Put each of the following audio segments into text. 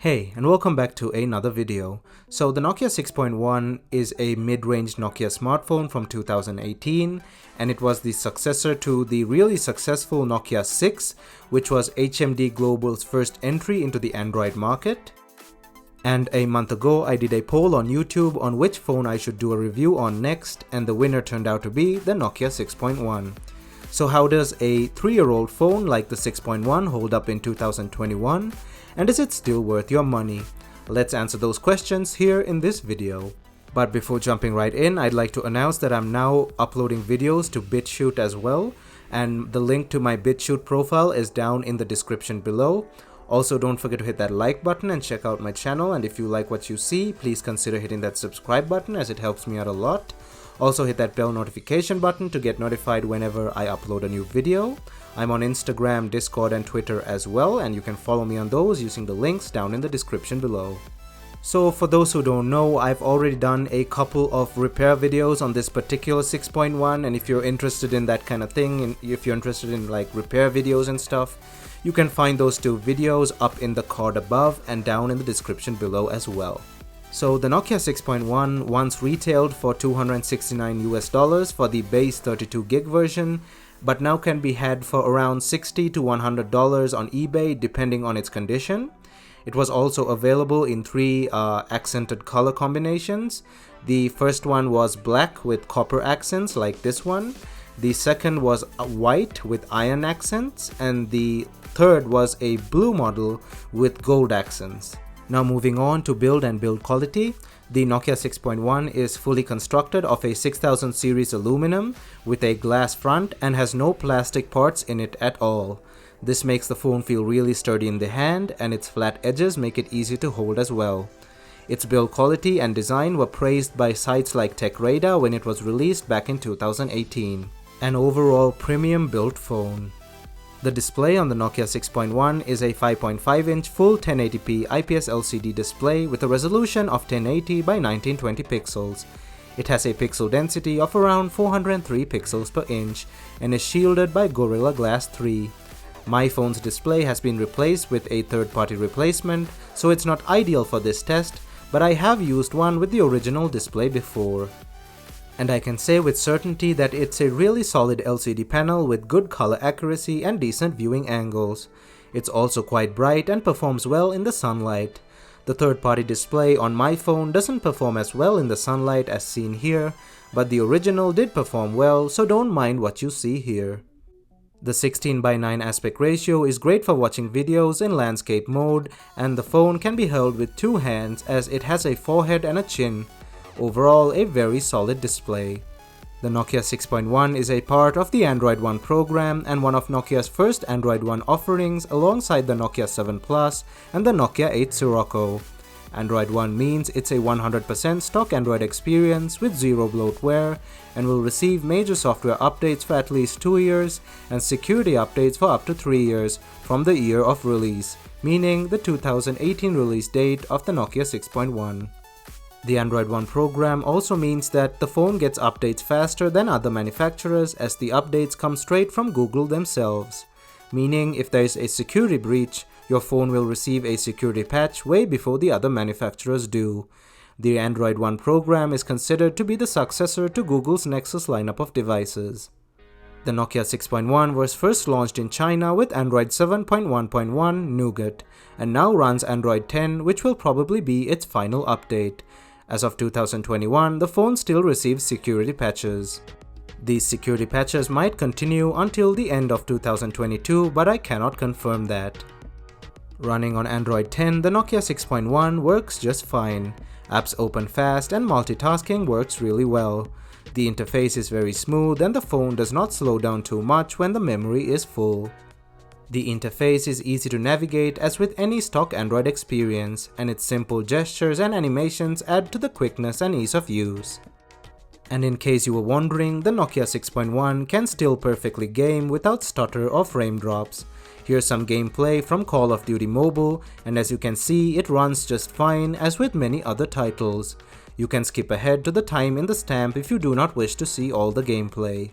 Hey, and welcome back to another video. So the Nokia 6.1 is a mid-range Nokia smartphone from 2018, and it was the successor to the really successful Nokia 6, which was HMD Global's first entry into the Android market. And a month ago, I did a poll on YouTube on which phone I should do a review on next, and the winner turned out to be the Nokia 6.1. So how does a 3-year-old phone like the 6.1 hold up in 2021? And is it still worth your money? Let's answer those questions here in this video. But before jumping right in, I'd like to announce that I'm now uploading videos to BitChute as well, and the link to my BitChute profile is down in the description below. Also, don't forget to hit that like button and check out my channel, and if you like what you see, please consider hitting that subscribe button as it helps me out a lot. Also hit that bell notification button to get notified whenever I upload a new video. I'm on Instagram, Discord and Twitter as well, and you can follow me on those using the links down in the description below. So for those who don't know, I've already done a couple of repair videos on this particular 6.1, and if you're interested in that kind of thing, and if you're interested in like repair videos and stuff, you can find those two videos up in the card above and down in the description below as well. So the Nokia 6.1 once retailed for $269 for the base 32 gig version, but now can be had for around $60 to $100 on eBay depending on its condition. It was also available in 3 accented color combinations. The first one was black with copper accents like this one. The second was white with iron accents, and the third was a blue model with gold accents. Now moving on to build and build quality, the Nokia 6.1 is fully constructed of a 6000 series aluminum with a glass front and has no plastic parts in it at all. This makes the phone feel really sturdy in the hand, and its flat edges make it easy to hold as well. Its build quality and design were praised by sites like TechRadar when it was released back in 2018. An overall premium built phone. The display on the Nokia 6.1 is a 5.5-inch full 1080p IPS LCD display with a resolution of 1080 by 1920 pixels. It has a pixel density of around 403 pixels per inch and is shielded by Gorilla Glass 3. My phone's display has been replaced with a third-party replacement, so it's not ideal for this test, but I have used one with the original display before. And I can say with certainty that it's a really solid LCD panel with good color accuracy and decent viewing angles. It's also quite bright and performs well in the sunlight. The third-party display on my phone doesn't perform as well in the sunlight as seen here, but the original did perform well, so don't mind what you see here. The 16:9 aspect ratio is great for watching videos in landscape mode, and the phone can be held with 2 hands as it has a forehead and a chin. Overall, a very solid display. The Nokia 6.1 is a part of the Android One program and one of Nokia's first Android One offerings alongside the Nokia 7 Plus and the Nokia 8 Sirocco. Android One means it's a 100% stock Android experience with zero bloatware and will receive major software updates for at least 2 years and security updates for up to 3 years from the year of release, meaning the 2018 release date of the Nokia 6.1. The Android One program also means that the phone gets updates faster than other manufacturers as the updates come straight from Google themselves. Meaning if there is a security breach, your phone will receive a security patch way before the other manufacturers do. The Android One program is considered to be the successor to Google's Nexus lineup of devices. The Nokia 6.1 was first launched in China with Android 7.1.1 Nougat and now runs Android 10, which will probably be its final update. As of 2021, the phone still receives security patches. These security patches might continue until the end of 2022, but I cannot confirm that. Running on Android 10, the Nokia 6.1 works just fine. Apps open fast and multitasking works really well. The interface is very smooth and the phone does not slow down too much when the memory is full. The interface is easy to navigate as with any stock Android experience, and its simple gestures and animations add to the quickness and ease of use. And in case you were wondering, the Nokia 6.1 can still perfectly game without stutter or frame drops. Here's some gameplay from Call of Duty Mobile, and as you can see, it runs just fine as with many other titles. You can skip ahead to the time in the stamp if you do not wish to see all the gameplay.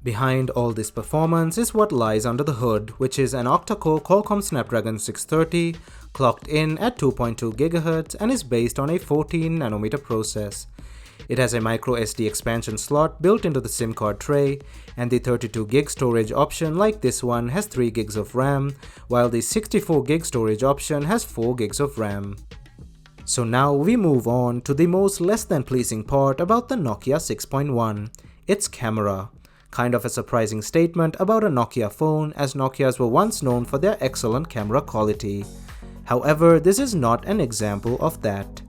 Behind all this performance is what lies under the hood, which is an octa-core Qualcomm Snapdragon 630 clocked in at 2.2 GHz and is based on a 14nm process. It has a micro SD expansion slot built into the SIM card tray, and the 32GB storage option like this one has 3GB of RAM, while the 64GB storage option has 4GB of RAM. So now we move on to the most less than pleasing part about the Nokia 6.1, its camera. Kind of a surprising statement about a Nokia phone, as Nokias were once known for their excellent camera quality. However, this is not an example of that.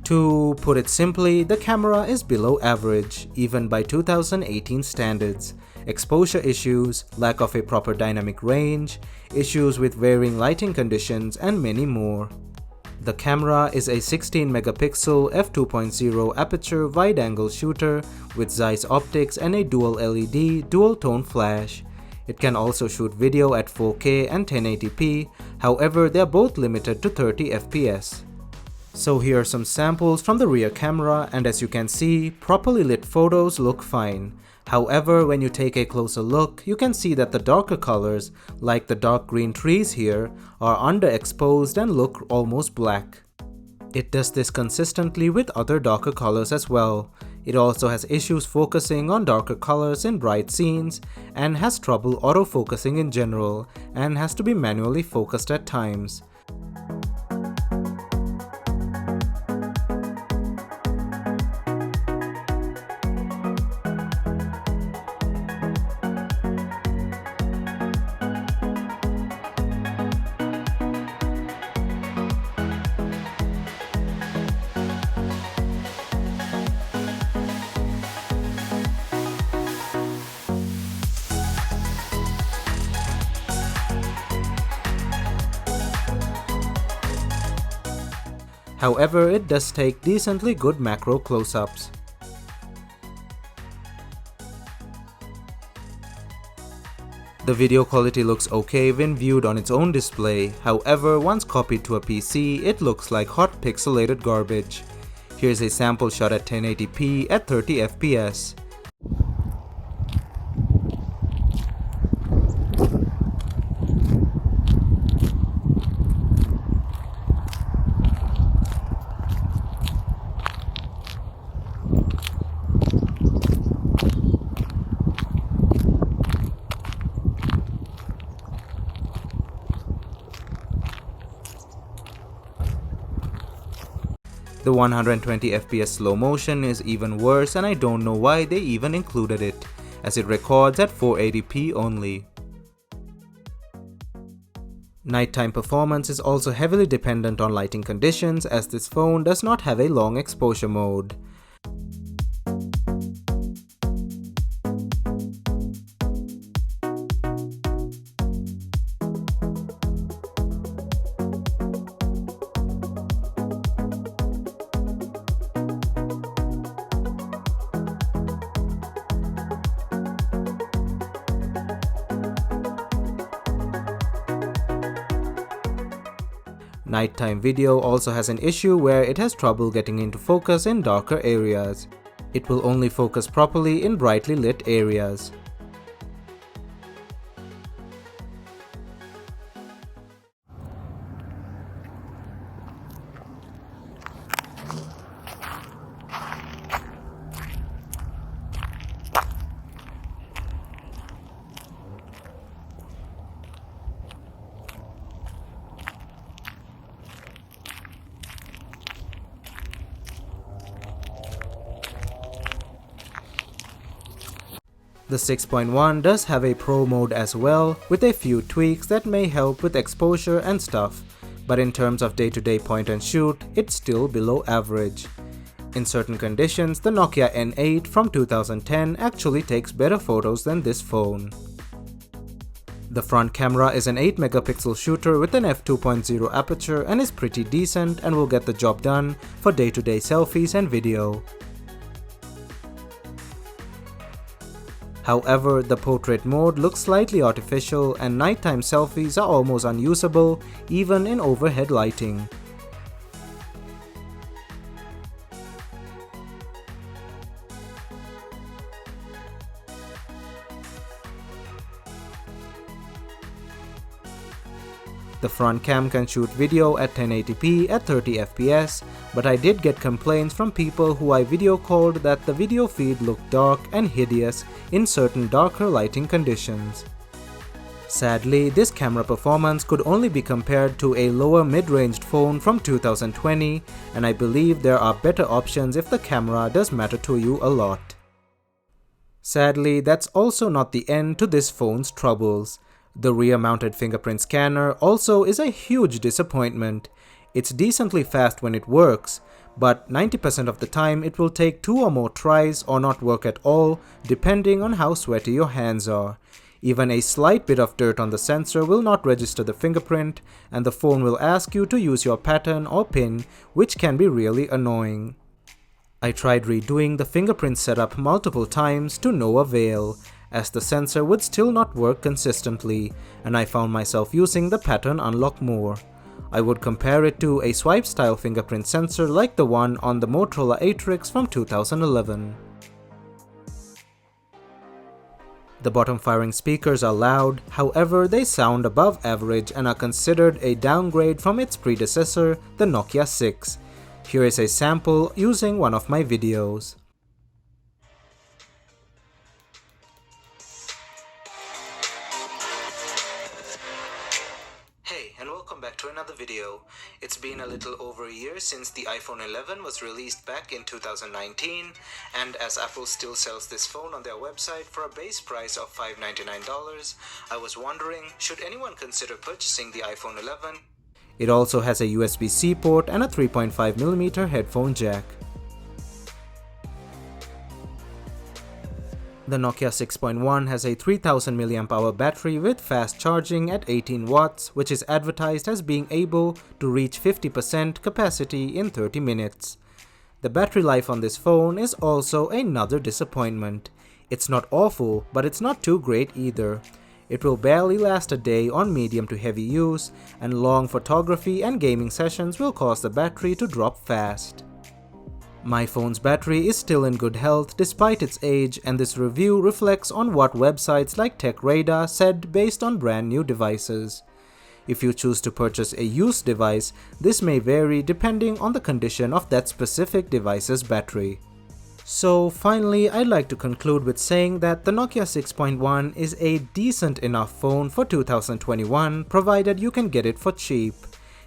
To put it simply, the camera is below average, even by 2018 standards. Exposure issues, lack of a proper dynamic range, issues with varying lighting conditions, and many more. The camera is a 16MP f2.0 aperture wide-angle shooter with Zeiss optics and a dual LED dual-tone flash. It can also shoot video at 4K and 1080p, however they are both limited to 30 FPS. So here are some samples from the rear camera, and as you can see, properly lit photos look fine. However, when you take a closer look, you can see that the darker colors, like the dark green trees here, are underexposed and look almost black. It does this consistently with other darker colors as well. It also has issues focusing on darker colors in bright scenes, and has trouble autofocusing in general, and has to be manually focused at times. However, it does take decently good macro close-ups. The video quality looks okay when viewed on its own display, however once copied to a PC it looks like hot pixelated garbage. Here's a sample shot at 1080p at 30 FPS. The 120 FPS slow motion is even worse, and I don't know why they even included it, as it records at 480p only. Nighttime performance is also heavily dependent on lighting conditions, as this phone does not have a long exposure mode. Nighttime video also has an issue where it has trouble getting into focus in darker areas. It will only focus properly in brightly lit areas. The 6.1 does have a pro mode as well, with a few tweaks that may help with exposure and stuff, but in terms of day-to-day point and shoot, it's still below average. In certain conditions, the Nokia N8 from 2010 actually takes better photos than this phone. The front camera is an 8MP shooter with an f2.0 aperture and is pretty decent and will get the job done for day-to-day selfies and video. However, the portrait mode looks slightly artificial and nighttime selfies are almost unusable even in overhead lighting. The front cam can shoot video at 1080p at 30 fps, but I did get complaints from people who I video called that the video feed looked dark and hideous in certain darker lighting conditions. Sadly, this camera performance could only be compared to a lower mid-ranged phone from 2020, and I believe there are better options if the camera does matter to you a lot. Sadly, that's also not the end to this phone's troubles. The rear-mounted fingerprint scanner also is a huge disappointment. It's decently fast when it works, but 90% of the time it will take 2 or more tries or not work at all, depending on how sweaty your hands are. Even a slight bit of dirt on the sensor will not register the fingerprint, and the phone will ask you to use your pattern or pin, which can be really annoying. I tried redoing the fingerprint setup multiple times to no avail, as the sensor would still not work consistently, and I found myself using the pattern unlock more. I would compare it to a swipe-style fingerprint sensor like the one on the Motorola Atrix from 2011. The bottom-firing speakers are loud, however they sound above average and are considered a downgrade from its predecessor, the Nokia 6. Here is a sample using one of my videos. Hey, and welcome back to another video. It's been a little over a year since the iPhone 11 was released back in 2019, and as Apple still sells this phone on their website for a base price of $599, I was wondering, should anyone consider purchasing the iPhone 11? It also has a USB-C port and a 3.5mm headphone jack. The Nokia 6.1 has a 3000 mAh battery with fast charging at 18 watts, which is advertised as being able to reach 50% capacity in 30 minutes. The battery life on this phone is also another disappointment. It's not awful, but it's not too great either. It will barely last a day on medium to heavy use, and long photography and gaming sessions will cause the battery to drop fast. My phone's battery is still in good health despite its age, and this review reflects on what websites like TechRadar said based on brand new devices. If you choose to purchase a used device, this may vary depending on the condition of that specific device's battery. So finally, I'd like to conclude with saying that the Nokia 6.1 is a decent enough phone for 2021, provided you can get it for cheap.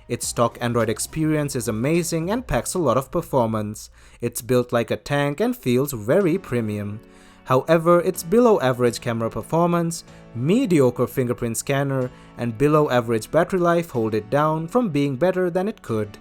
Its stock Android experience is amazing and packs a lot of performance. It's built like a tank and feels very premium. However, its below average camera performance, mediocre fingerprint scanner, and below average battery life hold it down from being better than it could.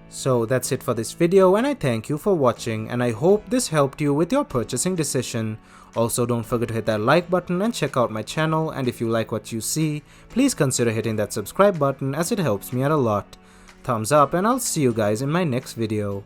So that's it for this video, and I thank you for watching, and I hope this helped you with your purchasing decision. Also, don't forget to hit that like button and check out my channel, and if you like what you see, please consider hitting that subscribe button as it helps me out a lot. Thumbs up, and I'll see you guys in my next video.